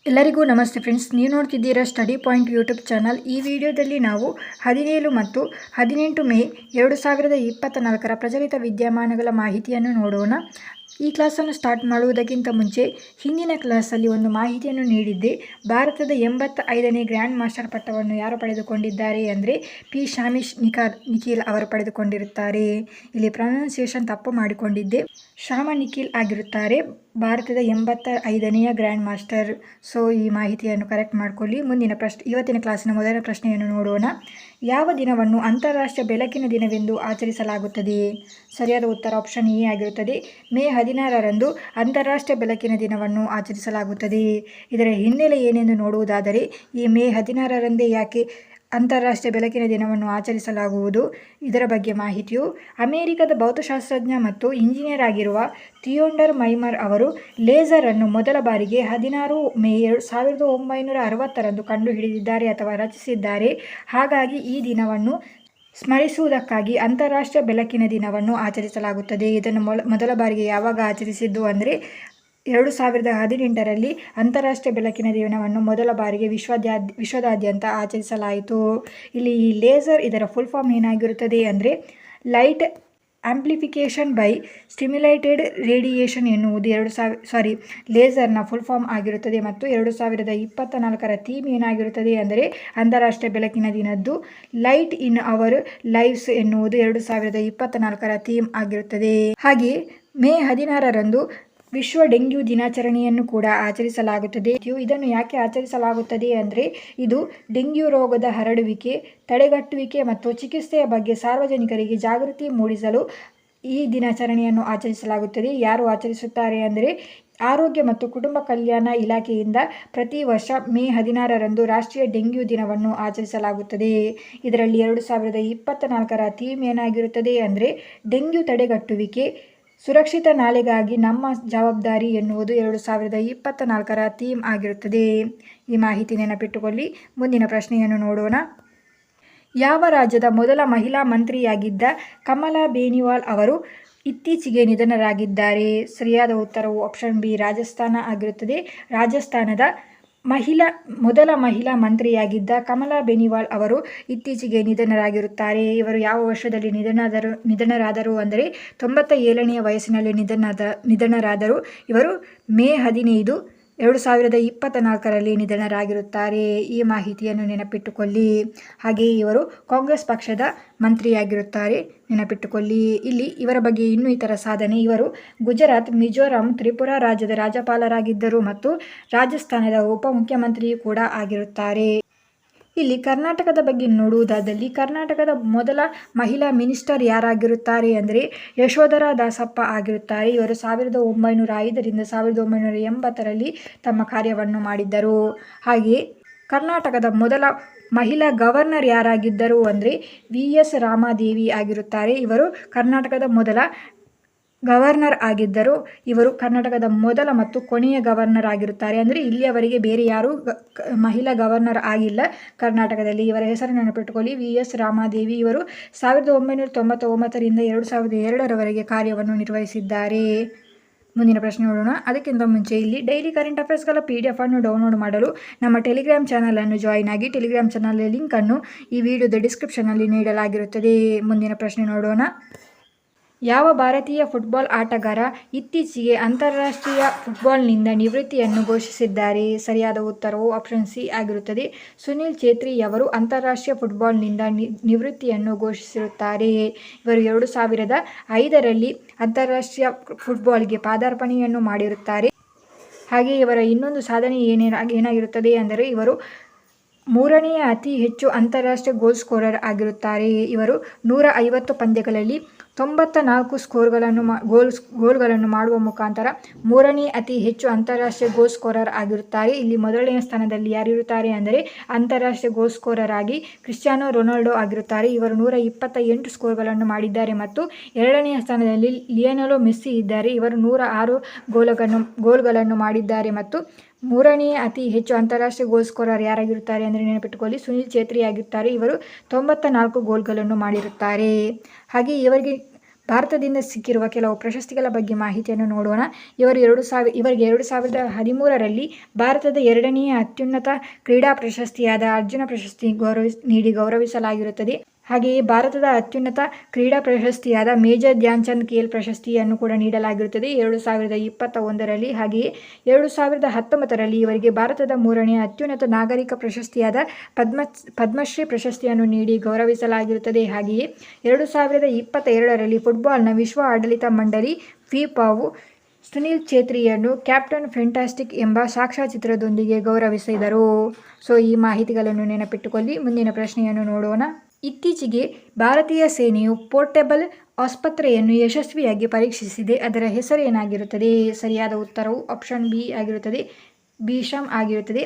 ಎಲ್ಲರಿಗೂ ನಮಸ್ತೆ ಫ್ರೆಂಡ್ಸ್, ನೀವು ನೋಡ್ತಿದ್ದೀರಾ ಸ್ಟಡಿ ಪಾಯಿಂಟ್ ಯೂಟ್ಯೂಬ್ ಚಾನಲ್. ಈ ವಿಡಿಯೋದಲ್ಲಿ ನಾವು 17 ಮತ್ತು 18 ಮೇ 2024ರ ಪ್ರಚಲಿತ ವಿದ್ಯಮಾನಗಳ ಮಾಹಿತಿಯನ್ನು ನೋಡೋಣ. ಈ ಕ್ಲಾಸನ್ನು ಸ್ಟಾರ್ಟ್ ಮಾಡುವುದಕ್ಕಿಂತ ಮುಂಚೆ ಹಿಂದಿನ ಕ್ಲಾಸಲ್ಲಿ ಒಂದು ಮಾಹಿತಿಯನ್ನು ನೀಡಿದ್ದೆ. ಭಾರತದ 85ನೇ ಗ್ರ್ಯಾಂಡ್ ಮಾಸ್ಟರ್ ಪಟ್ಟವನ್ನು ಯಾರು ಪಡೆದುಕೊಂಡಿದ್ದಾರೆ ಅಂದರೆ ಪಿ ಶಾಮಿಶ್ ನಿಖಿಲ್ ಅವರು ಪಡೆದುಕೊಂಡಿರುತ್ತಾರೆ. ಇಲ್ಲಿ ಪ್ರೊನೌನ್ಸಿಯೇಷನ್ ತಪ್ಪು ಮಾಡಿಕೊಂಡಿದ್ದೆ, ಶಾಮ ನಿಖಿಲ್ ಆಗಿರುತ್ತಾರೆ ಭಾರತದ 85ನೆಯ ಗ್ರ್ಯಾಂಡ್ ಮಾಸ್ಟರ್. ಸೊ ಈ ಮಾಹಿತಿಯನ್ನು ಕರೆಕ್ಟ್ ಮಾಡಿಕೊಳ್ಳಿ. ಇವತ್ತಿನ ಕ್ಲಾಸಿನ ಮೊದಲ ಪ್ರಶ್ನೆಯನ್ನು ನೋಡೋಣ. ಯಾವ ದಿನವನ್ನು ಅಂತಾರಾಷ್ಟ್ರೀಯ ಬೆಳಕಿನ ದಿನವೆಂದು ಆಚರಿಸಲಾಗುತ್ತದೆ? ಸರಿಯಾದ ಉತ್ತರ ಆಪ್ಷನ್ ಎ ಆಗಿರುತ್ತದೆ. ಮೇ 16ರಂದು ಅಂತಾರಾಷ್ಟ್ರೀಯ ಬೆಳಕಿನ ದಿನವನ್ನು ಆಚರಿಸಲಾಗುತ್ತದೆ. ಇದರ ಹಿನ್ನೆಲೆ ಏನೆಂದು ನೋಡುವುದಾದರೆ, ಈ ಮೇ 16ರಂದೇ ಯಾಕೆ ಅಂತಾರಾಷ್ಟ್ರೀಯ ಬೆಳಕಿನ ದಿನವನ್ನು ಆಚರಿಸಲಾಗುವುದು, ಇದರ ಬಗ್ಗೆ ಮಾಹಿತಿಯು ಅಮೆರಿಕದ ಭೌತಶಾಸ್ತ್ರಜ್ಞ ಮತ್ತು ಇಂಜಿನಿಯರ್ ಆಗಿರುವ ಥಿಯೋಡರ್ ಮೈಮರ್ ಅವರು ಲೇಸರನ್ನು ಮೊದಲ ಬಾರಿಗೆ 16 ಮೇ 1960ರಂದು ಕಂಡುಹಿಡಿದಿದ್ದಾರೆ ಅಥವಾ ರಚಿಸಿದ್ದಾರೆ. ಹಾಗಾಗಿ ಈ ದಿನವನ್ನು ಸ್ಮರಿಸುವುದಕ್ಕಾಗಿ ಅಂತಾರಾಷ್ಟ್ರೀಯ ಬೆಳಕಿನ ದಿನವನ್ನು ಆಚರಿಸಲಾಗುತ್ತದೆ. ಇದನ್ನು ಮೊದಲ ಬಾರಿಗೆ ಯಾವಾಗ ಆಚರಿಸಿದ್ದು ಅಂದರೆ 2018ರಲ್ಲಿ ಅಂತಾರಾಷ್ಟ್ರೀಯ ಬೆಳಕಿನ ದಿನವನ್ನು ಮೊದಲ ಬಾರಿಗೆ ವಿಶ್ವದಾದ್ಯಂತ ಆಚರಿಸಲಾಯಿತು. ಇಲ್ಲಿ ಈ ಲೇಸರ್ ಇದರ ಫುಲ್ ಫಾರ್ಮ್ ಏನಾಗಿರುತ್ತದೆ ಅಂದರೆ light amplification by stimulated radiation ಎನ್ನುವುದು ಲೇಸರ್ನ ಫುಲ್ ಫಾರ್ಮ್ ಆಗಿರುತ್ತದೆ. ಮತ್ತು 2024ರ ಥೀಮ್ ಏನಾಗಿರುತ್ತದೆ ಅಂದರೆ ಅಂತಾರಾಷ್ಟ್ರೀಯ ಬೆಳಕಿನ ದಿನದ್ದು ಲೈಟ್ ಇನ್ ಅವರ್ ಲೈವ್ಸ್ ಎನ್ನುವುದು 2024ರ ಥೀಮ್ ಆಗಿರುತ್ತದೆ. ಹಾಗೆ ಮೇ 16ರಂದು ವಿಶ್ವ ಡೆಂಗ್ಯೂ ದಿನಾಚರಣೆಯನ್ನು ಕೂಡ ಆಚರಿಸಲಾಗುತ್ತದೆ. ಇದನ್ನು ಯಾಕೆ ಆಚರಿಸಲಾಗುತ್ತದೆ ಅಂದರೆ ಇದು ಡೆಂಗ್ಯೂ ರೋಗದ ಹರಡುವಿಕೆ, ತಡೆಗಟ್ಟುವಿಕೆ ಮತ್ತು ಚಿಕಿತ್ಸೆಯ ಬಗ್ಗೆ ಸಾರ್ವಜನಿಕರಿಗೆ ಜಾಗೃತಿ ಮೂಡಿಸಲು ಈ ದಿನಾಚರಣೆಯನ್ನು ಆಚರಿಸಲಾಗುತ್ತದೆ. ಯಾರು ಆಚರಿಸುತ್ತಾರೆ ಅಂದರೆ ಆರೋಗ್ಯ ಮತ್ತು ಕುಟುಂಬ ಕಲ್ಯಾಣ ಇಲಾಖೆಯಿಂದ ಪ್ರತಿ ವರ್ಷ ಮೇ 16ರಂದು ರಾಷ್ಟ್ರೀಯ ಡೆಂಗ್ಯೂ ದಿನವನ್ನು ಆಚರಿಸಲಾಗುತ್ತದೆ. ಇದರಲ್ಲಿ 2024ರ ಥೀಮ್ ಏನಾಗಿರುತ್ತದೆ ಅಂದರೆ ಡೆಂಗ್ಯೂ ತಡೆಗಟ್ಟುವಿಕೆ, ಸುರಕ್ಷಿತ ನಾಳೆಗಾಗಿ ನಮ್ಮ ಜವಾಬ್ದಾರಿ ಎನ್ನುವುದು 2024ರ ಥೀಮ್ ಆಗಿರುತ್ತದೆ. ಈ ಮಾಹಿತಿ ನೆನಪಿಟ್ಟುಕೊಳ್ಳಿ. ಮುಂದಿನ ಪ್ರಶ್ನೆಯನ್ನು ನೋಡೋಣ. ಯಾವ ರಾಜ್ಯದ ಮೊದಲ ಮಹಿಳಾ ಮಂತ್ರಿಯಾಗಿದ್ದ ಕಮಲಾ ಬೇನಿವಾಲ್ ಅವರು ಇತ್ತೀಚೆಗೆ ನಿಧನರಾಗಿದ್ದಾರೆ? ಸರಿಯಾದ ಉತ್ತರವು ಆಪ್ಷನ್ ಬಿ ರಾಜಸ್ಥಾನ ಆಗಿರುತ್ತದೆ. ರಾಜಸ್ಥಾನದ ಮೊದಲ ಮಹಿಳಾ ಮಂತ್ರಿಯಾಗಿದ್ದ ಕಮಲಾ ಬೇನಿವಾಲ್ ಅವರು ಇತ್ತೀಚೆಗೆ ನಿಧನರಾಗಿರುತ್ತಾರೆ. ಇವರು ಯಾವ ವರ್ಷದಲ್ಲಿ ನಿಧನರಾದರು ಅಂದರೆ 97ನೇ ವಯಸ್ಸಿನಲ್ಲಿ ನಿಧನರಾದರು. ಇವರು ಮೇ 15, 2024ರಲ್ಲಿ ನಿಧನರಾಗಿರುತ್ತಾರೆ. ಈ ಮಾಹಿತಿಯನ್ನು ನೆನಪಿಟ್ಟುಕೊಳ್ಳಿ. ಹಾಗೆಯೇ ಇವರು ಕಾಂಗ್ರೆಸ್ ಪಕ್ಷದ ಮಂತ್ರಿಯಾಗಿರುತ್ತಾರೆ, ನೆನಪಿಟ್ಟುಕೊಳ್ಳಿ. ಇಲ್ಲಿ ಇವರ ಬಗ್ಗೆ ಇನ್ನೂ ಇತರ ಸಾಧನೆ, ಇವರು ಗುಜರಾತ್, ಮಿಜೋರಾಂ, ತ್ರಿಪುರಾ ರಾಜ್ಯದ ರಾಜ್ಯಪಾಲರಾಗಿದ್ದರು ಮತ್ತು ರಾಜಸ್ಥಾನದ ಉಪಮುಖ್ಯಮಂತ್ರಿಯೂ ಕೂಡ ಆಗಿರುತ್ತಾರೆ. ಇಲ್ಲಿ ಕರ್ನಾಟಕದ ಬಗ್ಗೆ ನೋಡುವುದಾದಲ್ಲಿ ಕರ್ನಾಟಕದ ಮೊದಲ ಮಹಿಳಾ ಮಿನಿಸ್ಟರ್ ಯಾರಾಗಿರುತ್ತಾರೆ ಅಂದರೆ ಯಶೋಧರಾ ದಾಸಪ್ಪ ಆಗಿರುತ್ತಾರೆ. ಇವರು 1905ರಿಂದ 1980ರಲ್ಲಿ ತಮ್ಮ ಕಾರ್ಯವನ್ನು ಮಾಡಿದ್ದರು. ಹಾಗೆಯೇ ಕರ್ನಾಟಕದ ಮೊದಲ ಮಹಿಳಾ ಗವರ್ನರ್ ಯಾರಾಗಿದ್ದರು ಅಂದರೆ VS ರಾಮಾದೇವಿ ಆಗಿರುತ್ತಾರೆ. ಇವರು ಕರ್ನಾಟಕದ ಮೊದಲ ಗವರ್ನರ್ ಆಗಿದ್ದರು. ಇವರು ಕರ್ನಾಟಕದ ಮೊದಲ ಮತ್ತು ಕೊನೆಯ ಗವರ್ನರ್ ಆಗಿರುತ್ತಾರೆ. ಅಂದರೆ ಇಲ್ಲಿಯವರೆಗೆ ಬೇರೆ ಯಾರೂ ಮಹಿಳಾ ಗವರ್ನರ್ ಆಗಿಲ್ಲ ಕರ್ನಾಟಕದಲ್ಲಿ. ಇವರ ಹೆಸರು ನೆನಪಿಟ್ಟುಕೊಳ್ಳಿ, VS ರಾಮಾದೇವಿ. ಇವರು 1999ರಿಂದ 2002ರವರೆಗೆ ಕಾರ್ಯವನ್ನು ನಿರ್ವಹಿಸಿದ್ದಾರೆ. ಮುಂದಿನ ಪ್ರಶ್ನೆ ನೋಡೋಣ. ಅದಕ್ಕಿಂತ ಮುಂಚೆ ಇಲ್ಲಿ ಡೈಲಿ ಕರೆಂಟ್ ಅಫೇರ್ಸ್ಗಳ PDF ಅನ್ನು ಡೌನ್ಲೋಡ್ ಮಾಡಲು ನಮ್ಮ ಟೆಲಿಗ್ರಾಮ್ ಚಾನಲನ್ನು ಜಾಯಿನ್ ಆಗಿ. ಟೆಲಿಗ್ರಾಮ್ ಚಾನಲ್ ಲಿಂಕನ್ನು ಈ ವಿಡಿಯೋದ ಡಿಸ್ಕ್ರಿಪ್ಷನಲ್ಲಿ ನೀಡಲಾಗಿರುತ್ತದೆ. ಮುಂದಿನ ಪ್ರಶ್ನೆ ನೋಡೋಣ. ಯಾವ ಭಾರತೀಯ ಫುಟ್ಬಾಲ್ ಆಟಗಾರ ಇತ್ತೀಚೆಗೆ ಅಂತಾರಾಷ್ಟ್ರೀಯ ಫುಟ್ಬಾಲ್ನಿಂದ ನಿವೃತ್ತಿಯನ್ನು ಘೋಷಿಸಿದ್ದಾರೆ? ಸರಿಯಾದ ಉತ್ತರವು ಆಪ್ಷನ್ ಸಿ ಆಗಿರುತ್ತದೆ. ಸುನಿಲ್ ಛೇತ್ರಿ ಅವರು ಅಂತಾರಾಷ್ಟ್ರೀಯ ಫುಟ್ಬಾಲ್ನಿಂದ ನಿವೃತ್ತಿಯನ್ನು ಘೋಷಿಸಿರುತ್ತಾರೆ. ಇವರು 2005ರಲ್ಲಿ ಅಂತಾರಾಷ್ಟ್ರೀಯ ಫುಟ್ಬಾಲ್ಗೆ ಪಾದಾರ್ಪಣೆಯನ್ನು ಮಾಡಿರುತ್ತಾರೆ. ಹಾಗೆ ಇವರ ಇನ್ನೊಂದು ಸಾಧನೆ ಏನಾಗಿರುತ್ತದೆ ಅಂದರೆ ಇವರು 3ನೇ ಅತಿ ಹೆಚ್ಚು ಅಂತಾರಾಷ್ಟ್ರೀಯ ಗೋಲ್ ಸ್ಕೋರರ್ ಆಗಿರುತ್ತಾರೆ. ಇವರು 150 ಪಂದ್ಯಗಳಲ್ಲಿ 94 ಗೋಲ್ಗಳನ್ನು ಮಾಡುವ ಮುಖಾಂತರ 3ನೇ ಅತಿ ಹೆಚ್ಚು ಅಂತಾರಾಷ್ಟ್ರೀಯ ಗೋಲ್ ಸ್ಕೋರರ್ ಆಗಿರುತ್ತಾರೆ. ಇಲ್ಲಿ ಮೊದಲನೆಯ ಸ್ಥಾನದಲ್ಲಿ ಯಾರಿರುತ್ತಾರೆ ಅಂದರೆ ಅಂತಾರಾಷ್ಟ್ರೀಯ ಗೋಲ್ ಸ್ಕೋರರ್ ಆಗಿ ಕ್ರಿಸ್ಟಿಯಾನೋ ರೊನಾಲ್ಡೋ ಆಗಿರುತ್ತಾರೆ. ಇವರು 128 ಸ್ಕೋರ್ಗಳನ್ನು ಮಾಡಿದ್ದಾರೆ. ಮತ್ತು 2ನೆಯ ಸ್ಥಾನದಲ್ಲಿ ಲಿಯೋನೆಲ್ ಮೆಸ್ಸಿ ಇದ್ದಾರೆ. ಇವರು 106 ಗೋಲ್ಗಳನ್ನು ಮಾಡಿದ್ದಾರೆ. ಮತ್ತು 3ನೇ ಅತಿ ಹೆಚ್ಚು ಅಂತಾರಾಷ್ಟ್ರೀಯ ಗೋಲ್ ಸ್ಕೋರರ್ ಯಾರಾಗಿರುತ್ತಾರೆ ಅಂದರೆ ನೆನಪಿಟ್ಟುಕೊಳ್ಳಿ, ಸುನಿಲ್ ಛೇತ್ರಿ ಆಗಿರುತ್ತಾರೆ. ಇವರು 94 ಗೋಲ್ಗಳನ್ನು ಮಾಡಿರುತ್ತಾರೆ. ಹಾಗೆ ಇವರಿಗೆ ಭಾರತದಿಂದ ಸಿಕ್ಕಿರುವ ಕೆಲವು ಪ್ರಶಸ್ತಿಗಳ ಬಗ್ಗೆ ಮಾಹಿತಿಯನ್ನು ನೋಡೋಣ. ಇವರಿಗೆ 2013ರಲ್ಲಿ ಭಾರತದ 2ನೇ ಅತ್ಯುನ್ನತ ಕ್ರೀಡಾ ಪ್ರಶಸ್ತಿಯಾದ ಅರ್ಜುನ ಪ್ರಶಸ್ತಿ ನೀಡಿ ಗೌರವಿಸಲಾಗಿರುತ್ತದೆ. ಹಾಗೆಯೇ ಭಾರತದ ಅತ್ಯುನ್ನತ ಕ್ರೀಡಾ ಪ್ರಶಸ್ತಿಯಾದ ಮೇಜರ್ ಧ್ಯಾನ್ ಚಂದ್ ಖೇಲ್ ಪ್ರಶಸ್ತಿಯನ್ನು ಕೂಡ ನೀಡಲಾಗಿರುತ್ತದೆ 2021ರಲ್ಲಿ. ಹಾಗೆಯೇ 2019ರಲ್ಲಿ ಇವರಿಗೆ ಭಾರತದ 3ನೇ ಅತ್ಯುನ್ನತ ನಾಗರಿಕ ಪ್ರಶಸ್ತಿಯಾದ ಪದ್ಮಶ್ರೀ ಪ್ರಶಸ್ತಿಯನ್ನು ನೀಡಿ ಗೌರವಿಸಲಾಗಿರುತ್ತದೆ. ಹಾಗೆಯೇ 2022ರಲ್ಲಿ ಫುಟ್ಬಾಲ್ನ ವಿಶ್ವ ಆಡಳಿತ ಮಂಡಳಿ ಫಿಫಾವು ಸುನಿಲ್ ಛೇತ್ರಿಯನ್ನು ಕ್ಯಾಪ್ಟನ್ ಫ್ಯಾಂಟಾಸ್ಟಿಕ್ ಎಂಬ ಸಾಕ್ಷ್ಯಚಿತ್ರದೊಂದಿಗೆ ಗೌರವಿಸಿದರು. ಸೊ ಈ ಮಾಹಿತಿಗಳನ್ನು ನೆನಪಿಟ್ಟುಕೊಳ್ಳಿ. ಮುಂದಿನ ಪ್ರಶ್ನೆಯನ್ನು ನೋಡೋಣ. ಇತ್ತೀಚೆಗೆ ಭಾರತೀಯ ಸೇನೆಯು ಪೋರ್ಟೇಬಲ್ ಆಸ್ಪತ್ರೆಯನ್ನು ಯಶಸ್ವಿಯಾಗಿ ಪರೀಕ್ಷಿಸಿದೆ. ಅದರ ಹೆಸರು ಏನಾಗಿರುತ್ತದೆ? ಸರಿಯಾದ ಉತ್ತರವು ಆಪ್ಷನ್ ಬಿ ಆಗಿರುತ್ತದೆ, ಭೀಷಮ್ ಆಗಿರುತ್ತದೆ.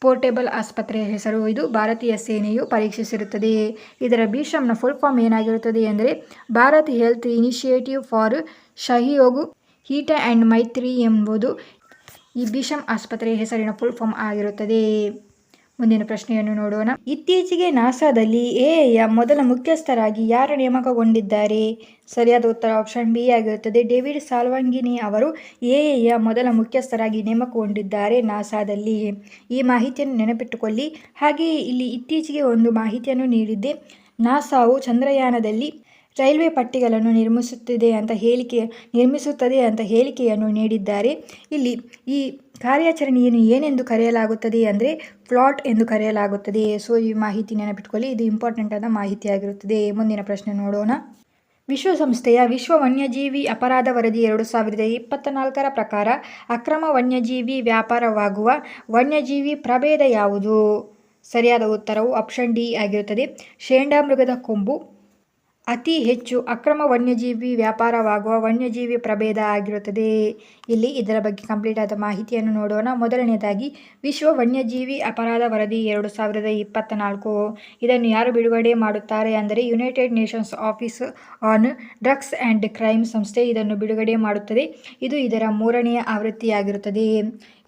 ಪೋರ್ಟೇಬಲ್ ಆಸ್ಪತ್ರೆಯ ಹೆಸರು ಇದು ಭಾರತೀಯ ಸೇನೆಯು ಪರೀಕ್ಷಿಸಿರುತ್ತದೆ. ಇದರ ಭೀಷಮ್ನ ಫುಲ್ ಫಾರ್ಮ್ ಏನಾಗಿರುತ್ತದೆ ಅಂದರೆ Bharat health initiative for Sahyog Hita and Maitri ಎಂಬುದು ಈ ಭೀಷಮ್ ಆಸ್ಪತ್ರೆಯ ಹೆಸರಿನ ಫುಲ್ ಫಾರ್ಮ್ ಆಗಿರುತ್ತದೆ. ಮುಂದಿನ ಪ್ರಶ್ನೆಯನ್ನು ನೋಡೋಣ. ಇತ್ತೀಚೆಗೆ ನಾಸಾದಲ್ಲಿ ಎಐಯ ಮೊದಲ ಮುಖ್ಯಸ್ಥರಾಗಿ ಯಾರು ನೇಮಕಗೊಂಡಿದ್ದಾರೆ? ಸರಿಯಾದ ಉತ್ತರ ಆಪ್ಷನ್ ಬಿ ಆಗಿರುತ್ತದೆ, ಡೇವಿಡ್ ಸಾಲ್ವಾಂಗಿನಿ ಅವರು ಎಐಯ ಮೊದಲ ಮುಖ್ಯಸ್ಥರಾಗಿ ನೇಮಕಗೊಂಡಿದ್ದಾರೆ ನಾಸಾದಲ್ಲಿ. ಈ ಮಾಹಿತಿಯನ್ನು ನೆನಪಿಟ್ಟುಕೊಳ್ಳಿ. ಹಾಗೆಯೇ ಇಲ್ಲಿ ಇತ್ತೀಚೆಗೆ ಒಂದು ಮಾಹಿತಿಯನ್ನು ನೀಡಿದ್ದೆ. ನಾಸಾವು ಚಂದ್ರಯಾನದಲ್ಲಿ ರೈಲ್ವೆ ಪಟ್ಟಿಗಳನ್ನು ನಿರ್ಮಿಸುತ್ತದೆ ಅಂತ ಹೇಳಿಕೆಯನ್ನು ನೀಡಿದ್ದಾರೆ. ಇಲ್ಲಿ ಈ ಕಾರ್ಯಾಚರಣೆಯನ್ನು ಏನೆಂದು ಕರೆಯಲಾಗುತ್ತದೆ ಅಂದರೆ ಫ್ಲಾಟ್ ಎಂದು ಕರೆಯಲಾಗುತ್ತದೆ. ಸೊ ಈ ಮಾಹಿತಿ ನೆನಪಿಟ್ಕೊಳ್ಳಿ, ಇದು ಇಂಪಾರ್ಟೆಂಟ್ ಆದ ಮಾಹಿತಿ ಆಗಿರುತ್ತದೆ. ಮುಂದಿನ ಪ್ರಶ್ನೆ ನೋಡೋಣ. ವಿಶ್ವಸಂಸ್ಥೆಯ ವಿಶ್ವ ವನ್ಯಜೀವಿ ಅಪರಾಧ ವರದಿ 2024ರ ಪ್ರಕಾರ ಅಕ್ರಮ ವನ್ಯಜೀವಿ ವ್ಯಾಪಾರವಾಗುವ ವನ್ಯಜೀವಿ ಪ್ರಭೇದ ಯಾವುದು? ಸರಿಯಾದ ಉತ್ತರವು ಆಪ್ಷನ್ ಡಿ ಆಗಿರುತ್ತದೆ, ಶೇಂಡಾಮೃಗದ ಕೊಂಬು ಅತಿ ಹೆಚ್ಚು ಅಕ್ರಮ ವನ್ಯಜೀವಿ ವ್ಯಾಪಾರವಾಗುವ ವನ್ಯಜೀವಿ ಪ್ರಭೇದ ಆಗಿರುತ್ತದೆ. ಇಲ್ಲಿ ಇದರ ಬಗ್ಗೆ ಕಂಪ್ಲೀಟ್ ಆದ ಮಾಹಿತಿಯನ್ನು ನೋಡೋಣ. ಮೊದಲನೆಯದಾಗಿ ವಿಶ್ವ ವನ್ಯಜೀವಿ ಅಪರಾಧ ವರದಿ 2024. ಇದನ್ನು ಯಾರು ಬಿಡುಗಡೆ ಮಾಡುತ್ತಾರೆ ಅಂದರೆ United Nations office on drugs and crime ಸಂಸ್ಥೆ ಇದನ್ನು ಬಿಡುಗಡೆ ಮಾಡುತ್ತದೆ. ಇದು ಇದರ 3ನೇ ಆವೃತ್ತಿಯಾಗಿರುತ್ತದೆ.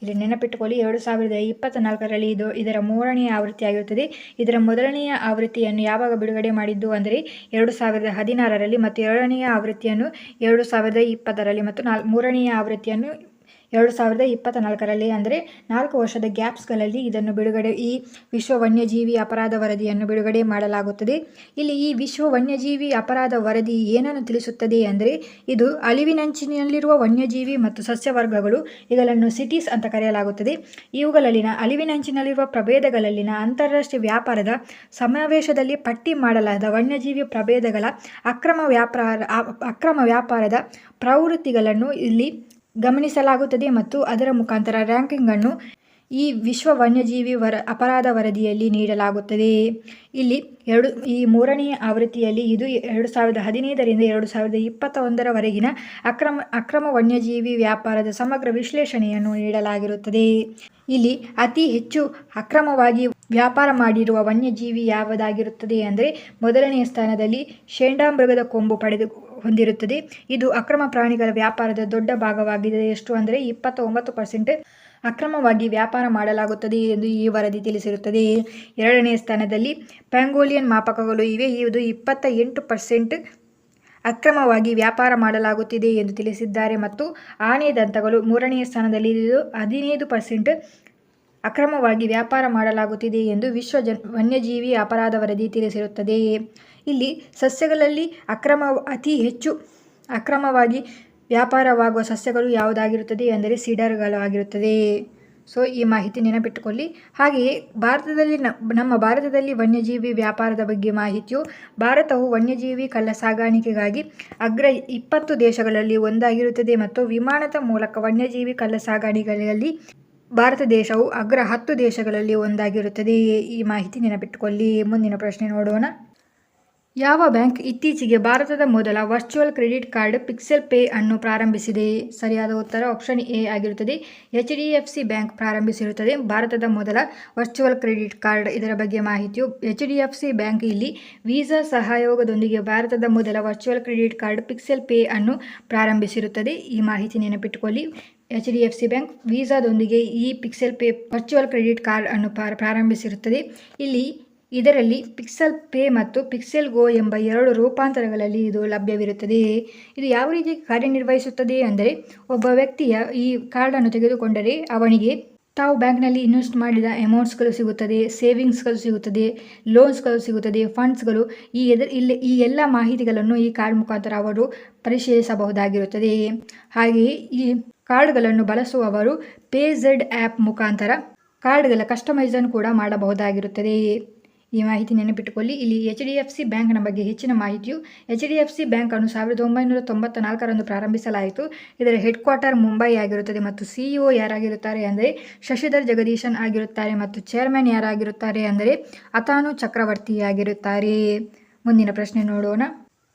ಇಲ್ಲಿ ನೆನಪಿಟ್ಟುಕೊಳ್ಳಿ, 2024ರಲ್ಲಿ ಇದರ 3ನೇ ಆವೃತ್ತಿಯಾಗಿರುತ್ತದೆ. ಇದರ ಮೊದಲನೆಯ ಆವೃತ್ತಿಯನ್ನು ಯಾವಾಗ ಬಿಡುಗಡೆ ಮಾಡಿದ್ದು ಅಂದರೆ 2016ರಲ್ಲಿ ಮತ್ತು 2ನೆಯ ಆವೃತ್ತಿಯನ್ನು 2020ರಲ್ಲಿ ಮತ್ತು 3ನೆಯ ಆವೃತ್ತಿಯನ್ನು 2024ರಲ್ಲಿ. ಅಂದರೆ 4 ವರ್ಷದ ಗ್ಯಾಪ್ಸ್ಗಳಲ್ಲಿ ಈ ವಿಶ್ವ ವನ್ಯಜೀವಿ ಅಪರಾಧ ವರದಿಯನ್ನು ಬಿಡುಗಡೆ ಮಾಡಲಾಗುತ್ತದೆ. ಇಲ್ಲಿ ಈ ವಿಶ್ವ ವನ್ಯಜೀವಿ ಅಪರಾಧ ವರದಿ ಏನನ್ನು ತಿಳಿಸುತ್ತದೆ ಅಂದರೆ ಇದು ಅಳಿವಿನಂಚಿನಲ್ಲಿರುವ ವನ್ಯಜೀವಿ ಮತ್ತು ಸಸ್ಯವರ್ಗಗಳು, ಇವುಗಳನ್ನು ಸಿಟೀಸ್ ಅಂತ ಕರೆಯಲಾಗುತ್ತದೆ. ಇವುಗಳಲ್ಲಿನ ಅಳಿವಿನಂಚಿನಲ್ಲಿರುವ ಪ್ರಭೇದಗಳಲ್ಲಿನ ಅಂತಾರಾಷ್ಟ್ರೀಯ ವ್ಯಾಪಾರದ ಸಮಾವೇಶದಲ್ಲಿ ಪಟ್ಟಿ ಮಾಡಲಾದ ವನ್ಯಜೀವಿ ಪ್ರಭೇದಗಳ ಅಕ್ರಮ ವ್ಯಾಪಾರದ ಪ್ರವೃತ್ತಿಗಳನ್ನು ಇಲ್ಲಿ ಗಮನಿಸಲಾಗುತ್ತದೆ ಮತ್ತು ಅದರ ಮುಖಾಂತರ ರ್ಯಾಂಕಿಂಗನ್ನು ಈ ವಿಶ್ವ ವನ್ಯಜೀವಿ ಅಪರಾಧ ವರದಿಯಲ್ಲಿ ನೀಡಲಾಗುತ್ತದೆ. ಇಲ್ಲಿ ಈ 3ನೇ ಆವೃತ್ತಿಯಲ್ಲಿ ಇದು 2015ರಿಂದ 2021ರವರೆಗಿನ ಅಕ್ರಮ ವನ್ಯಜೀವಿ ವ್ಯಾಪಾರದ ಸಮಗ್ರ ವಿಶ್ಲೇಷಣೆಯನ್ನು ನೀಡಲಾಗಿರುತ್ತದೆ. ಇಲ್ಲಿ ಅತಿ ಹೆಚ್ಚು ಅಕ್ರಮವಾಗಿ ವ್ಯಾಪಾರ ಮಾಡಿರುವ ವನ್ಯಜೀವಿ ಯಾವುದಾಗಿರುತ್ತದೆ ಅಂದರೆ ಮೊದಲನೆಯ ಸ್ಥಾನದಲ್ಲಿ ಶೇಂಡಾಮೃಗದ ಕೊಂಬು ಹೊಂದಿರುತ್ತದೆ. ಇದು ಅಕ್ರಮ ಪ್ರಾಣಿಗಳ ವ್ಯಾಪಾರದ ದೊಡ್ಡ ಭಾಗವಾಗಿದೆ. ಎಷ್ಟು ಅಂದರೆ 29% ಅಕ್ರಮವಾಗಿ ವ್ಯಾಪಾರ ಮಾಡಲಾಗುತ್ತದೆ ಎಂದು ಈ ವರದಿ ತಿಳಿಸಿರುತ್ತದೆ. 2ನೇ ಸ್ಥಾನದಲ್ಲಿ ಪ್ಯಾಂಗೋಲಿಯನ್ ಮಾಪಕಗಳು ಇವೆ. ಇದು 28% ಅಕ್ರಮವಾಗಿ ವ್ಯಾಪಾರ ಮಾಡಲಾಗುತ್ತಿದೆ ಎಂದು ತಿಳಿಸಿದ್ದಾರೆ. ಮತ್ತು ಆನೆ ದಂತಗಳು 3ನೇ ಸ್ಥಾನದಲ್ಲಿ, ಇದು 15% ಅಕ್ರಮವಾಗಿ ವ್ಯಾಪಾರ ಮಾಡಲಾಗುತ್ತಿದೆ ಎಂದು ವಿಶ್ವ ವನ್ಯಜೀವಿ ಅಪರಾಧ ವರದಿ ತಿಳಿಸಿರುತ್ತದೆ. ಇಲ್ಲಿ ಸಸ್ಯಗಳಲ್ಲಿ ಅತಿ ಹೆಚ್ಚು ಅಕ್ರಮವಾಗಿ ವ್ಯಾಪಾರವಾಗುವ ಸಸ್ಯಗಳು ಯಾವುದಾಗಿರುತ್ತದೆ ಅಂದರೆ ಸೀಡರ್ಗಳು ಆಗಿರುತ್ತದೆ. ಸೊ ಈ ಮಾಹಿತಿ ನೆನಪಿಟ್ಟುಕೊಳ್ಳಿ. ಹಾಗೆಯೇ ನಮ್ಮ ಭಾರತದಲ್ಲಿ ವನ್ಯಜೀವಿ ವ್ಯಾಪಾರದ ಬಗ್ಗೆ ಮಾಹಿತಿಯು, ಭಾರತವು ವನ್ಯಜೀವಿ ಕಳ್ಳಸಾಗಾಣಿಕೆಗಾಗಿ ಅಗ್ರ 20 ದೇಶಗಳಲ್ಲಿ ಒಂದಾಗಿರುತ್ತದೆ ಮತ್ತು ವಿಮಾನದ ಮೂಲಕ ವನ್ಯಜೀವಿ ಕಳ್ಳಸಾಗಾಣಿಕೆಗಳಲ್ಲಿ ಭಾರತ ದೇಶವು ಅಗ್ರ 10 ದೇಶಗಳಲ್ಲಿ ಒಂದಾಗಿರುತ್ತದೆ. ಈ ಮಾಹಿತಿ ನೆನಪಿಟ್ಟುಕೊಳ್ಳಿ. ಮುಂದಿನ ಪ್ರಶ್ನೆ ನೋಡೋಣ. ಯಾವ ಬ್ಯಾಂಕ್ ಇತ್ತೀಚೆಗೆ ಭಾರತದ ಮೊದಲ virtual credit card pixel pay ಅನ್ನು ಪ್ರಾರಂಭಿಸಿದೆ? ಸರಿಯಾದ ಉತ್ತರ ಆಪ್ಷನ್ ಎ ಆಗಿರುತ್ತದೆ, HDFC ಬ್ಯಾಂಕ್ ಪ್ರಾರಂಭಿಸಿರುತ್ತದೆ ಭಾರತದ ಮೊದಲ ವರ್ಚುವಲ್ ಕ್ರೆಡಿಟ್ ಕಾರ್ಡ್. ಇದರ ಬಗ್ಗೆ ಮಾಹಿತಿಯು, HDFC ಬ್ಯಾಂಕ್ ಇಲ್ಲಿ ವೀಸಾ ಸಹಯೋಗದೊಂದಿಗೆ ಭಾರತದ ಮೊದಲ virtual credit card pixel pay ಅನ್ನು ಪ್ರಾರಂಭಿಸಿರುತ್ತದೆ. ಈ ಮಾಹಿತಿ ನೆನಪಿಟ್ಟುಕೊಳ್ಳಿ. HDFC ಬ್ಯಾಂಕ್ ವೀಸಾದೊಂದಿಗೆ ಈ pixel pay virtual credit card ಅನ್ನು ಪ್ರಾರಂಭಿಸಿರುತ್ತದೆ. ಇಲ್ಲಿ ಇದರಲ್ಲಿ ಪಿಕ್ಸೆಲ್ ಪೇ ಮತ್ತು ಪಿಕ್ಸೆಲ್ ಗೋ ಎಂಬ 2 ರೂಪಾಂತರಗಳಲ್ಲಿ ಇದು ಲಭ್ಯವಿರುತ್ತದೆ. ಇದು ಯಾವ ರೀತಿ ಕಾರ್ಯನಿರ್ವಹಿಸುತ್ತದೆ ಅಂದರೆ, ಒಬ್ಬ ವ್ಯಕ್ತಿಯ ಈ ಕಾರ್ಡನ್ನು ತೆಗೆದುಕೊಂಡರೆ ಅವನಿಗೆ ತಾವು ಬ್ಯಾಂಕ್ನಲ್ಲಿ ಇನ್ವೆಸ್ಟ್ ಮಾಡಿದ ಅಮೌಂಟ್ಸ್ಗಳು ಸಿಗುತ್ತದೆ, ಸೇವಿಂಗ್ಸ್ಗಳು ಸಿಗುತ್ತದೆ, ಲೋನ್ಸ್ಗಳು ಸಿಗುತ್ತದೆ, ಫಂಡ್ಸ್ಗಳು ಈ ಎಲ್ಲ ಮಾಹಿತಿಗಳನ್ನು ಈ ಕಾರ್ಡ್ ಮುಖಾಂತರ ಅವರು ಪರಿಶೀಲಿಸಬಹುದಾಗಿರುತ್ತದೆ. ಹಾಗೆಯೇ ಈ ಕಾರ್ಡ್ಗಳನ್ನು ಬಳಸುವವರು ಪೇಝೆಡ್ ಆ್ಯಪ್ ಮುಖಾಂತರ ಕಾರ್ಡ್ಗಳ ಕಸ್ಟಮೈಸನ್ನು ಕೂಡ ಮಾಡಬಹುದಾಗಿರುತ್ತದೆ. ಈ ಮಾಹಿತಿ ನೆನಪಿಟ್ಟುಕೊಳ್ಳಿ. ಇಲ್ಲಿ HDFC ಬ್ಯಾಂಕ್ನ ಬಗ್ಗೆ ಹೆಚ್ಚಿನ ಮಾಹಿತಿಯು HDFC ಬ್ಯಾಂಕನ್ನು 1994ರಂದು ಪ್ರಾರಂಭಿಸಲಾಯಿತು. ಇದರ ಹೆಡ್ ಕ್ವಾರ್ಟರ್ ಮುಂಬೈ ಆಗಿರುತ್ತದೆ ಮತ್ತು CEO ಯಾರಾಗಿರುತ್ತಾರೆ ಅಂದರೆ ಶಶಿಧರ್ ಜಗದೀಶನ್ ಆಗಿರುತ್ತಾರೆ ಮತ್ತು ಚೇರ್ಮನ್ ಯಾರಾಗಿರುತ್ತಾರೆ ಅಂದರೆ ಅತಾನು ಚಕ್ರವರ್ತಿ ಆಗಿರುತ್ತಾರೆ. ಮುಂದಿನ ಪ್ರಶ್ನೆ ನೋಡೋಣ.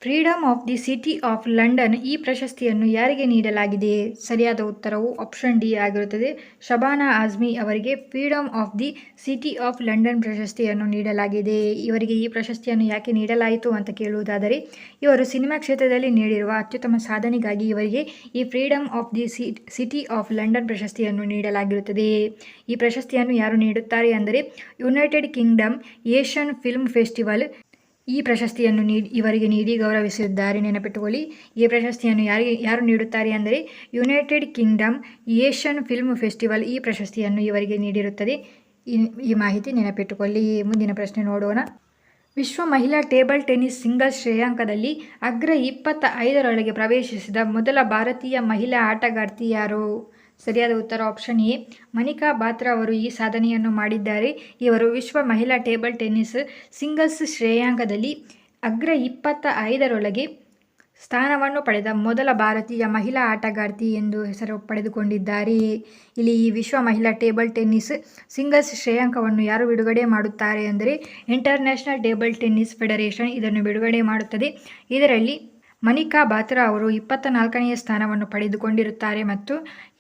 Freedom of the city of London ಈ ಪ್ರಶಸ್ತಿಯನ್ನು ಯಾರಿಗೆ ನೀಡಲಾಗಿದೆ? ಸರಿಯಾದ ಉತ್ತರವು ಆಪ್ಷನ್ ಡಿ ಆಗಿರುತ್ತದೆ. ಶಬಾನಾ ಆಜ್ಮಿ ಅವರಿಗೆ freedom of the city of London ಪ್ರಶಸ್ತಿಯನ್ನು ನೀಡಲಾಗಿದೆ. ಇವರಿಗೆ ಈ ಪ್ರಶಸ್ತಿಯನ್ನು ಯಾಕೆ ನೀಡಲಾಯಿತು ಅಂತ ಕೇಳುವುದಾದರೆ, ಇವರು ಸಿನಿಮಾ ಕ್ಷೇತ್ರದಲ್ಲಿ ನೀಡಿರುವ ಅತ್ಯುತ್ತಮ ಸಾಧನೆಗಾಗಿ ಇವರಿಗೆ ಈ freedom of the city of London ಪ್ರಶಸ್ತಿಯನ್ನು ನೀಡಲಾಗಿರುತ್ತದೆ. ಈ ಪ್ರಶಸ್ತಿಯನ್ನು ಯಾರು ನೀಡುತ್ತಾರೆ ಅಂದರೆ United Kingdom Asian film festival ಈ ಪ್ರಶಸ್ತಿಯನ್ನು ಇವರಿಗೆ ನೀಡಿ ಗೌರವಿಸಿದ್ದಾರೆ. ನೆನಪಿಟ್ಟುಕೊಳ್ಳಿ, ಈ ಪ್ರಶಸ್ತಿಯನ್ನು ಯಾರು ನೀಡುತ್ತಾರೆ ಅಂದರೆ United Kingdom Asian film festival ಈ ಪ್ರಶಸ್ತಿಯನ್ನು ಇವರಿಗೆ ನೀಡಿರುತ್ತದೆ. ಈ ಮಾಹಿತಿ ನೆನಪಿಟ್ಟುಕೊಳ್ಳಿ. ಮುಂದಿನ ಪ್ರಶ್ನೆ ನೋಡೋಣ. ವಿಶ್ವ ಮಹಿಳಾ ಟೇಬಲ್ ಟೆನ್ನಿಸ್ ಸಿಂಗಲ್ಸ್ ಶ್ರೇಯಾಂಕದಲ್ಲಿ ಅಗ್ರ 25ರೊಳಗೆ ಪ್ರವೇಶಿಸಿದ ಮೊದಲ ಭಾರತೀಯ ಮಹಿಳಾ ಆಟಗಾರ್ತಿ ಯಾರು? ಸರಿಯಾದ ಉತ್ತರ ಆಪ್ಷನ್ ಎ ಮನಿಕಾ ಬಾತ್ರಾ ಅವರು ಈ ಸಾಧನೆಯನ್ನು ಮಾಡಿದ್ದಾರೆ. ಇವರು ವಿಶ್ವ ಮಹಿಳಾ ಟೇಬಲ್ ಟೆನ್ನಿಸ್ ಸಿಂಗಲ್ಸ್ ಶ್ರೇಯಾಂಕದಲ್ಲಿ ಅಗ್ರ 25ರೊಳಗೆ ಸ್ಥಾನವನ್ನು ಪಡೆದ ಮೊದಲ ಭಾರತೀಯ ಮಹಿಳಾ ಆಟಗಾರ್ತಿ ಎಂದು ಹೆಸರು ಪಡೆದುಕೊಂಡಿದ್ದಾರೆ. ಇಲ್ಲಿ ಈ ವಿಶ್ವ ಮಹಿಳಾ ಟೇಬಲ್ ಟೆನ್ನಿಸ್ ಸಿಂಗಲ್ಸ್ ಶ್ರೇಯಾಂಕವನ್ನು ಯಾರು ಬಿಡುಗಡೆ ಮಾಡುತ್ತಾರೆ ಅಂದರೆ ಇಂಟರ್ನ್ಯಾಷನಲ್ ಟೇಬಲ್ ಟೆನ್ನಿಸ್ ಫೆಡರೇಷನ್ ಇದನ್ನು ಬಿಡುಗಡೆ ಮಾಡುತ್ತದೆ. ಇದರಲ್ಲಿ ಮನಿಕಾ ಬಾತ್ರಾ ಅವರು 24ನೇ ಸ್ಥಾನವನ್ನು ಪಡೆದುಕೊಂಡಿರುತ್ತಾರೆ ಮತ್ತು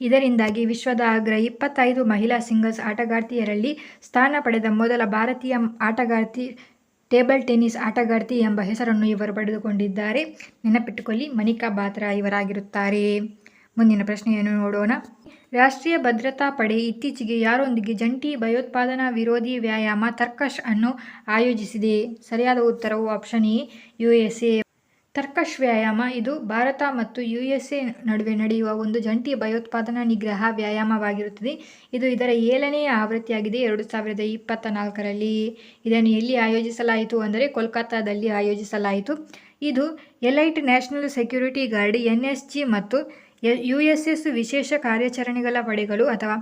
ಇದರಿಂದಾಗಿ ವಿಶ್ವದ ಅಗ್ರ 25 ಮಹಿಳಾ ಸಿಂಗಲ್ಸ್ ಆಟಗಾರ್ತಿಯರಲ್ಲಿ ಸ್ಥಾನ ಪಡೆದ ಮೊದಲ ಭಾರತೀಯ ಆಟಗಾರ್ತಿ ಟೇಬಲ್ ಟೆನ್ನಿಸ್ ಆಟಗಾರ್ತಿ ಎಂಬ ಹೆಸರನ್ನು ಇವರು ಪಡೆದುಕೊಂಡಿದ್ದಾರೆ. ನೆನಪಿಟ್ಟುಕೊಳ್ಳಿ, ಮನಿಕಾ ಬಾತ್ರಾ ಇವರಾಗಿರುತ್ತಾರೆ. ಮುಂದಿನ ಪ್ರಶ್ನೆಯನ್ನು ನೋಡೋಣ. ರಾಷ್ಟ್ರೀಯ ಭದ್ರತಾ ಪಡೆ ಇತ್ತೀಚೆಗೆ ಯಾರೊಂದಿಗೆ ಜಂಟಿ ಭಯೋತ್ಪಾದನಾ ವಿರೋಧಿ ವ್ಯಾಯಾಮ ತರ್ಕಶ್ ಅನ್ನು ಆಯೋಜಿಸಿದೆ? ಸರಿಯಾದ ಉತ್ತರವು ಆಪ್ಷನ್ ಎ USA. ತರ್ಕಶ್ ವ್ಯಾಯಾಮ ಇದು ಭಾರತ ಮತ್ತು USA ನಡುವೆ ನಡೆಯುವ ಒಂದು ಜಂಟಿ ಭಯೋತ್ಪಾದನಾ ನಿಗ್ರಹ ವ್ಯಾಯಾಮವಾಗಿರುತ್ತದೆ. ಇದು ಇದರ 7ನೇ ಆವೃತ್ತಿಯಾಗಿದೆ 2024ರಲ್ಲಿ. ಇದನ್ನು ಎಲ್ಲಿ ಆಯೋಜಿಸಲಾಯಿತು ಅಂದರೆ ಕೋಲ್ಕತ್ತಾದಲ್ಲಿ ಆಯೋಜಿಸಲಾಯಿತು. ಇದು elite national security guard NSG ಮತ್ತು USS ವಿಶೇಷ ಕಾರ್ಯಾಚರಣೆಗಳ ಪಡೆಗಳು ಅಥವಾ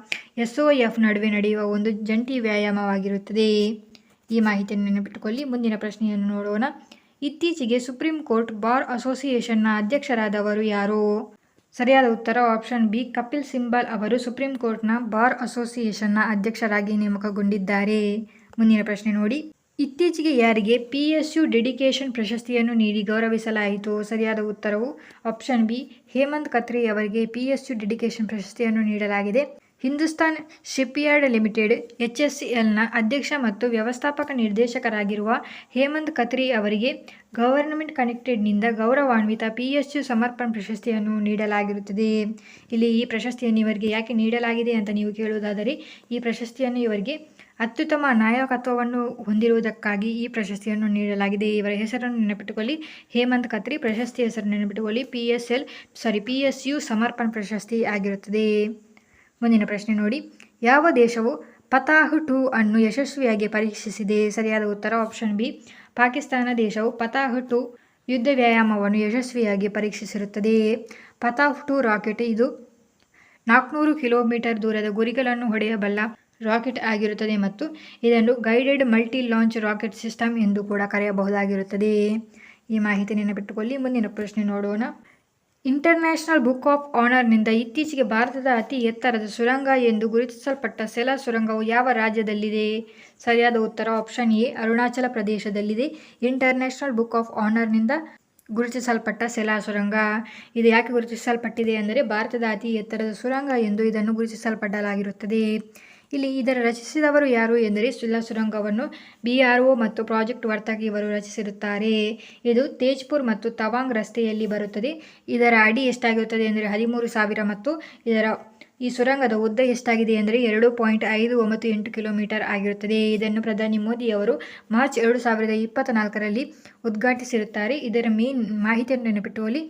SOF ನಡುವೆ ನಡೆಯುವ ಒಂದು ಜಂಟಿ ವ್ಯಾಯಾಮವಾಗಿರುತ್ತದೆ. ಈ ಮಾಹಿತಿಯನ್ನು ನೆನಪಿಟ್ಟುಕೊಳ್ಳಿ. ಮುಂದಿನ ಪ್ರಶ್ನೆಯನ್ನು ನೋಡೋಣ. ಇತ್ತೀಚೆಗೆ ಸುಪ್ರೀಂ ಕೋರ್ಟ್ ಬಾರ್ ಅಸೋಸಿಯೇಷನ್ನ ಅಧ್ಯಕ್ಷರಾದವರು ಯಾರು? ಸರಿಯಾದ ಉತ್ತರ ಆಪ್ಷನ್ ಬಿ ಕಪಿಲ್ ಸಿಬಲ್ ಅವರು ಸುಪ್ರೀಂ ಕೋರ್ಟ್ನ ಬಾರ್ ಅಸೋಸಿಯೇಷನ್ನ ಅಧ್ಯಕ್ಷರಾಗಿ ನೇಮಕಗೊಂಡಿದ್ದಾರೆ. ಮುಂದಿನ ಪ್ರಶ್ನೆ ನೋಡಿ. ಇತ್ತೀಚೆಗೆ ಯಾರಿಗೆ PSU ಡೆಡಿಕೇಶನ್ ಪ್ರಶಸ್ತಿಯನ್ನು ನೀಡಿ ಗೌರವಿಸಲಾಯಿತು? ಸರಿಯಾದ ಉತ್ತರವು ಆಪ್ಷನ್ ಬಿ ಹೇಮಂತ್ ಕತ್ರಿ ಅವರಿಗೆ PSU ಡೆಡಿಕೇಶನ್ ಪ್ರಶಸ್ತಿಯನ್ನು ನೀಡಲಾಗಿದೆ. ಹಿಂದೂಸ್ತಾನ್ ಶಿಪ್ಯಾರ್ಡ್ ಲಿಮಿಟೆಡ್ HSCLನ ಅಧ್ಯಕ್ಷ ಮತ್ತು ವ್ಯವಸ್ಥಾಪಕ ನಿರ್ದೇಶಕರಾಗಿರುವ ಹೇಮಂತ್ ಕತ್ರಿ ಅವರಿಗೆ ಗವರ್ನಮೆಂಟ್ ಕನೆಕ್ಟೆಡ್ನಿಂದ ಗೌರವಾನ್ವಿತ PSU ಸಮರ್ಪಣ್ ಪ್ರಶಸ್ತಿಯನ್ನು ನೀಡಲಾಗಿರುತ್ತದೆ. ಇಲ್ಲಿ ಈ ಪ್ರಶಸ್ತಿಯನ್ನು ಇವರಿಗೆ ಯಾಕೆ ನೀಡಲಾಗಿದೆ ಅಂತ ನೀವು ಕೇಳುವುದಾದರೆ, ಈ ಪ್ರಶಸ್ತಿಯನ್ನು ಇವರಿಗೆ ಅತ್ಯುತ್ತಮ ನಾಯಕತ್ವವನ್ನು ಹೊಂದಿರುವುದಕ್ಕಾಗಿ ಈ ಪ್ರಶಸ್ತಿಯನ್ನು ನೀಡಲಾಗಿದೆ. ಇವರ ಹೆಸರನ್ನು ನೆನಪಿಟ್ಟುಕೊಳ್ಳಿ, ಹೇಮಂತ್ ಕತ್ರಿ. ಪ್ರಶಸ್ತಿ ಹೆಸರು ನೆನಪಿಟ್ಟುಕೊಳ್ಳಿ, PSU ಸಮರ್ಪಣ್ ಪ್ರಶಸ್ತಿ ಆಗಿರುತ್ತದೆ. ಮುಂದಿನ ಪ್ರಶ್ನೆ ನೋಡಿ. ಯಾವ ದೇಶವು ಪತಾಹ್ 2 ಅನ್ನು ಯಶಸ್ವಿಯಾಗಿ ಪರೀಕ್ಷಿಸಿದೆ? ಸರಿಯಾದ ಉತ್ತರ ಆಪ್ಷನ್ ಬಿ ಪಾಕಿಸ್ತಾನ ದೇಶವು ಪತಾಹ್ 2 ಯುದ್ಧ ವ್ಯಾಯಾಮವನ್ನು ಯಶಸ್ವಿಯಾಗಿ ಪರೀಕ್ಷಿಸಿರುತ್ತದೆ. ಪತಾಹ್ 2 ರಾಕೆಟ್ ಇದು 400 ಕಿಲೋಮೀಟರ್ ದೂರದ ಗುರಿಗಳನ್ನು ಹೊಡೆಯಬಲ್ಲ ರಾಕೆಟ್ ಆಗಿರುತ್ತದೆ ಮತ್ತು ಇದನ್ನು guided multi launch rocket system ಎಂದು ಕೂಡ ಕರೆಯಬಹುದಾಗಿರುತ್ತದೆ. ಈ ಮಾಹಿತಿ ನೆನಪಿಟ್ಟುಕೊಳ್ಳಿ. ಮುಂದಿನ ಪ್ರಶ್ನೆ ನೋಡೋಣ. ಇಂಟರ್ನ್ಯಾಷನಲ್ ಬುಕ್ ಆಫ್ ಆನರ್ನಿಂದ ಇತ್ತೀಚೆಗೆ ಭಾರತದ ಅತಿ ಎತ್ತರದ ಸುರಂಗ ಎಂದು ಗುರುತಿಸಲ್ಪಟ್ಟ ಸೆಲಾ ಸುರಂಗವು ಯಾವ ರಾಜ್ಯದಲ್ಲಿದೆ? ಸರಿಯಾದ ಉತ್ತರ ಆಪ್ಷನ್ ಎ ಅರುಣಾಚಲ ಪ್ರದೇಶದಲ್ಲಿದೆ. ಇಂಟರ್ನ್ಯಾಷನಲ್ ಬುಕ್ ಆಫ್ ಆನರ್ನಿಂದ ಗುರುತಿಸಲ್ಪಟ್ಟ ಸೆಲಾ ಸುರಂಗ ಇದು ಯಾಕೆ ಗುರುತಿಸಲ್ಪಟ್ಟಿದೆ ಅಂದರೆ ಭಾರತದ ಅತಿ ಎತ್ತರದ ಸುರಂಗ ಎಂದು ಇದನ್ನು ಗುರುತಿಸಲ್ಪಡಲಾಗಿರುತ್ತದೆ. ಇಲ್ಲಿ ಇದರ ರಚಿಸಿದವರು ಯಾರು ಎಂದರೆ ಸೆಲಾ ಸುರಂಗವನ್ನು BRO ಮತ್ತು ಪ್ರಾಜೆಕ್ಟ್ ವರ್ತಕ್ ಇವರು ರಚಿಸಿರುತ್ತಾರೆ. ಇದು ತೇಜ್ಪುರ್ ಮತ್ತು ತವಾಂಗ್ ರಸ್ತೆಯಲ್ಲಿ ಬರುತ್ತದೆ. ಇದರ ಅಡಿ ಎಷ್ಟಾಗಿರುತ್ತದೆ ಅಂದರೆ 13,000 ಮತ್ತು ಇದರ ಈ ಸುರಂಗದ ಉದ್ದ ಎಷ್ಟಾಗಿದೆ ಅಂದರೆ 2.598 ಕಿಲೋಮೀಟರ್ ಆಗಿರುತ್ತದೆ. ಇದನ್ನು ಪ್ರಧಾನಿ ಮೋದಿ ಅವರು ಮಾರ್ಚ್ 2024ರಲ್ಲಿ ಉದ್ಘಾಟಿಸಿರುತ್ತಾರೆ. ಇದರ ಮೇನ್ ಮಾಹಿತಿಯನ್ನು ನೆನಪಿಟ್ಟುಕೊಳ್ಳಿ.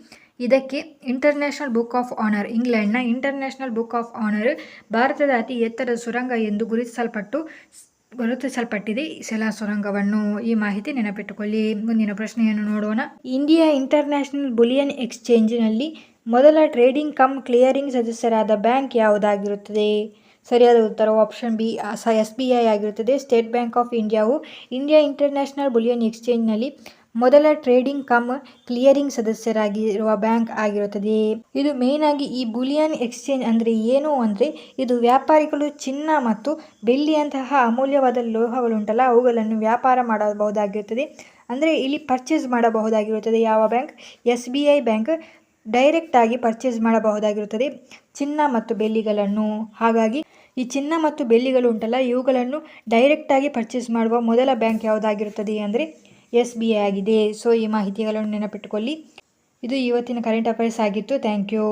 ಇದಕ್ಕೆ ಇಂಟರ್ನ್ಯಾಷನಲ್ ಬುಕ್ ಆಫ್ ಆನರ್, ಇಂಗ್ಲೆಂಡ್ನ ಇಂಟರ್ನ್ಯಾಷನಲ್ ಬುಕ್ ಆಫ್ ಆನರ್ ಭಾರತದ ಅತಿ ಎತ್ತರದ ಸುರಂಗ ಎಂದು ಗುರುತಿಸಲ್ಪಟ್ಟಿದೆ ಸೆಲಾ ಸುರಂಗವನ್ನು. ಈ ಮಾಹಿತಿ ನೆನಪಿಟ್ಟುಕೊಳ್ಳಿ. ಮುಂದಿನ ಪ್ರಶ್ನೆಯನ್ನು ನೋಡೋಣ. ಇಂಡಿಯಾ ಇಂಟರ್ನ್ಯಾಷನಲ್ ಬುಲಿಯನ್ ಎಕ್ಸ್ಚೇಂಜ್ನಲ್ಲಿ ಮೊದಲ ಟ್ರೇಡಿಂಗ್ ಕಮ್ ಕ್ಲಿಯರಿಂಗ್ ಸದಸ್ಯರಾದ ಬ್ಯಾಂಕ್ ಯಾವುದಾಗಿರುತ್ತದೆ? ಸರಿಯಾದ ಉತ್ತರವು ಆಪ್ಷನ್ ಬಿ SBI ಆಗಿರುತ್ತದೆ. ಸ್ಟೇಟ್ ಬ್ಯಾಂಕ್ ಆಫ್ ಇಂಡಿಯಾವು ಇಂಡಿಯಾ ಇಂಟರ್ನ್ಯಾಷನಲ್ ಬುಲಿಯನ್ ಎಕ್ಸ್ಚೇಂಜ್ನಲ್ಲಿ ಮೊದಲ ಟ್ರೇಡಿಂಗ್ ಕಮ್ ಕ್ಲಿಯರಿಂಗ್ ಸದಸ್ಯರಾಗಿರುವ ಬ್ಯಾಂಕ್ ಆಗಿರುತ್ತದೆ. ಇದು ಮೇನ್ ಆಗಿ ಈ ಬುಲಿಯನ್ ಎಕ್ಸ್ಚೇಂಜ್ ಅಂದರೆ ಏನು ಅಂದರೆ, ಇದು ವ್ಯಾಪಾರಿಗಳು ಚಿನ್ನ ಮತ್ತು ಬೆಳ್ಳಿಯಂತಹ ಅಮೂಲ್ಯವಾದ ಲೋಹಗಳುಂಟಲ್ಲ ಅವುಗಳನ್ನು ವ್ಯಾಪಾರ ಮಾಡಬಹುದಾಗಿರುತ್ತದೆ. ಅಂದರೆ ಇಲ್ಲಿ ಪರ್ಚೇಸ್ ಮಾಡಬಹುದಾಗಿರುತ್ತದೆ. ಯಾವ ಬ್ಯಾಂಕ್? SBI ಬ್ಯಾಂಕ್ ಡೈರೆಕ್ಟ್ ಆಗಿ ಪರ್ಚೇಸ್ ಮಾಡಬಹುದಾಗಿರುತ್ತದೆ ಚಿನ್ನ ಮತ್ತು ಬೆಳ್ಳಿಗಳನ್ನು. ಹಾಗಾಗಿ ಈ ಚಿನ್ನ ಮತ್ತು ಬೆಳ್ಳಿಗಳು ಉಂಟಲ್ಲ ಇವುಗಳನ್ನು ಡೈರೆಕ್ಟ್ ಆಗಿ ಪರ್ಚೇಸ್ ಮಾಡುವ ಮೊದಲ ಬ್ಯಾಂಕ್ ಯಾವುದಾಗಿರುತ್ತದೆ ಅಂದರೆ SBI ಆಗಿದೆ. ಸೊ ಈ ಮಾಹಿತಿಗಳನ್ನು ನೆನಪಿಟ್ಟುಕೊಳ್ಳಿ. ಇದು ಇವತ್ತಿನ ಕರೆಂಟ್ ಅಫೇರ್ಸ್ ಆಗಿತ್ತು. Thank you.